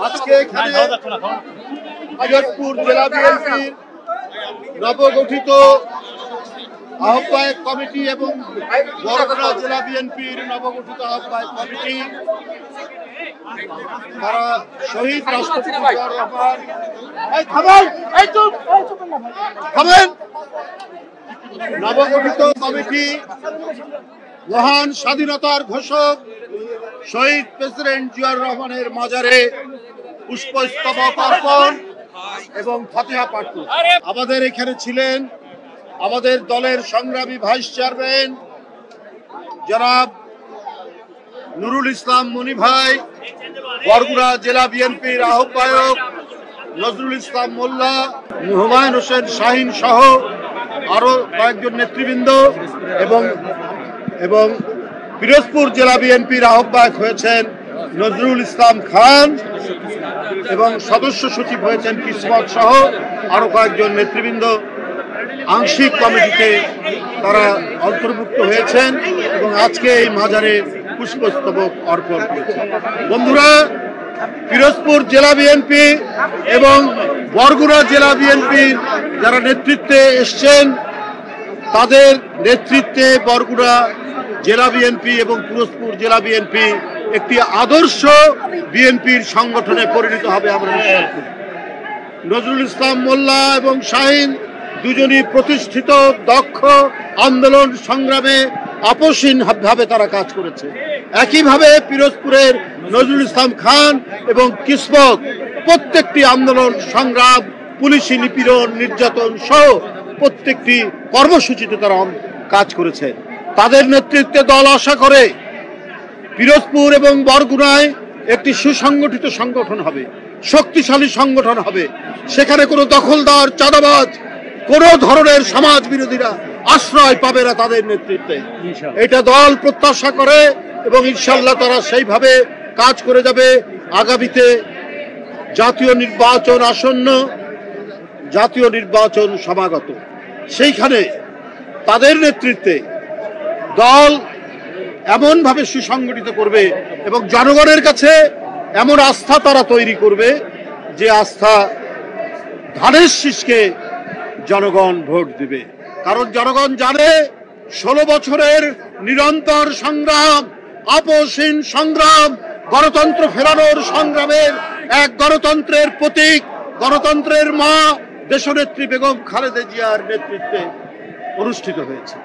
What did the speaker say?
আজকে এখানে পিরোজপুর জেলা বিএনপির নবগঠিত আহ্বায়ক কমিটি এবং বরগুনা জেলা বিএনপির নবগঠিত আহ্বায়ক কমিটি তারা শহীদ রাষ্ট্রপতি নবগঠিত কমিটি মহান স্বাধীনতার ঘোষক শহীদ প্রেসিডেন্ট জিয়াউর রহমানের মাজারে পুষ্পস্তবক অর্পণ এবং ফাতিহা পাঠ করলেন। আমাদের এখানে ছিলেন আমাদের দলের সংগ্রামী ভাইস চেয়ারম্যান জনাব নুরুল ইসলাম মনি ভাই, বরগুনা জেলা বিএনপির আহ্বায়ক নজরুল ইসলাম মোল্লা, হুমায়ুন হোসেন শাহিন সহ আরো কয়েকজন নেতৃবৃন্দ এবং পিরোজপুর জেলা বিএনপির আহ্বায়ক হয়েছেন নজরুল ইসলাম খান এবং সদস্য সচিব হয়েছেন কিসমত সহ আরো কয়েকজন নেতৃবৃন্দ আংশিক কমিটিতে তারা অন্তর্ভুক্ত হয়েছেন এবং আজকে এই মাজারে পুষ্পস্তবক অর্পণ করেছেন। বন্ধুরা, পিরোজপুর জেলা বিএনপি এবং বরগুনা জেলা বিএনপির যারা নেতৃত্বে এসছেন তাদের নেতৃত্বে বরগুনা জেলা বিএনপি এবং পিরোজপুর জেলা বিএনপি একটি আদর্শ বিএনপির সংগঠনে পরিণত হবে আমরা বিশ্বাস করি। নজরুল ইসলাম মোল্লা এবং শাহিন দুজনই প্রতিষ্ঠিত দক্ষ আন্দোলন সংগ্রামে আপোষহীন ভাবে তারা কাজ করেছে। একইভাবে পিরোজপুরের নজরুল ইসলাম খান এবং কিসমত প্রত্যেকটি আন্দোলন সংগ্রাম, পুলিশি নিপীড়ন, নির্যাতন সহ প্রত্যেকটি কর্মসূচিতে তারা কাজ করেছে। তাদের নেতৃত্বে দল আশা করে পিরোজপুর এবং বরগুনায় একটি সুসংগঠিত সংগঠন হবে, শক্তিশালী সংগঠন হবে। সেখানে কোনো দখলদার, চাঁদাবাজ, কোন ধরনের সমাজ বিরোধীরা আশ্রয় পাবে না তাদের নেতৃত্বে। এটা দল প্রত্যাশা করে এবং ইনশাল্লাহ তারা সেইভাবে কাজ করে যাবে। আগামীতে জাতীয় নির্বাচন আসন্ন, জাতীয় নির্বাচন সমাগত, সেইখানে তাদের নেতৃত্বে দল এমনভাবে সুসংগঠিত করবে এবং জনগণের কাছে এমন আস্থা তারা তৈরি করবে যে আস্থা ধানের শীষকে জনগণ ভোট দিবে। কারণ জনগণ জানে 16 বছরের নিরন্তর সংগ্রাম, আপোষহীন সংগ্রাম, গণতন্ত্র ফেরানোর সংগ্রামের এক গণতন্ত্রের প্রতীক, গণতন্ত্রের মা দেশনেত্রী বেগম খালেদা জিয়ার নেতৃত্বে অনুষ্ঠিত হয়েছে।